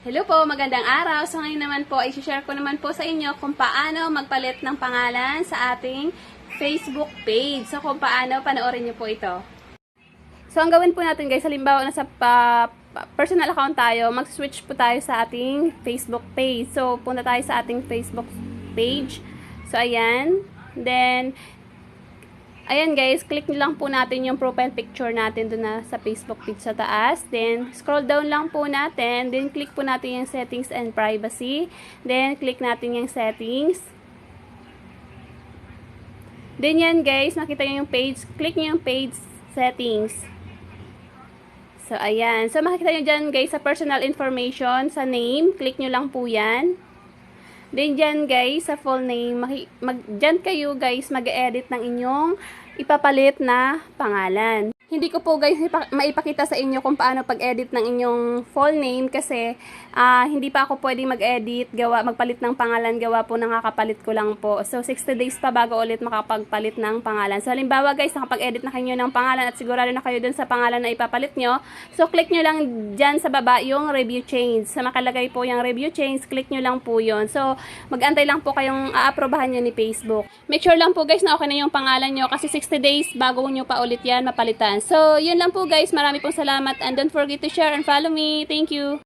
Hello po, magandang araw. So ngayon naman po, i-share ko naman po sa inyo kung paano magpalit ng pangalan sa ating Facebook page. So kung paano, panoorin niyo po ito. So ang gawin po natin guys, halimbawa nasa personal account tayo, mag-switch po tayo sa ating Facebook page. So punta tayo sa ating Facebook page. So ayan. Then, ayan guys, click nyo lang po natin yung profile picture natin doon na sa Facebook page sa taas. Then, scroll down lang po natin. Then, click po natin yung settings and privacy. Then, click natin yung settings. Then, yan guys, makita nyo yung page. Click nyo yung page settings. So, ayan. So, makikita nyo dyan guys sa personal information, sa name. Click nyo lang po yan. Then, dyan guys, sa full name, dyan kayo guys mag-edit ng inyong ipapalit na pangalan. Hindi ko po guys maipakita sa inyo kung paano pag-edit ng inyong full name kasi hindi pa ako pwedeng mag-edit, magpalit ng pangalan, gawa po nakakapalit ko lang po. So 60 days pa bago ulit makapagpalit ng pangalan. So halimbawa guys, nakapag-edit na kayo ng pangalan at sigurado na kayo dun sa pangalan na ipapalit nyo. So click nyo lang dyan sa baba yung review change. Sa makalagay po yung review change, click nyo lang po yun. So mag-antay lang po kayong aaprobahan nyo ni Facebook. Make sure lang po guys na okay na yung pangalan nyo kasi 60 days bago nyo pa ulit yan mapalitan. So, yun lang po guys. Marami pong salamat and don't forget to share and follow me. Thank you.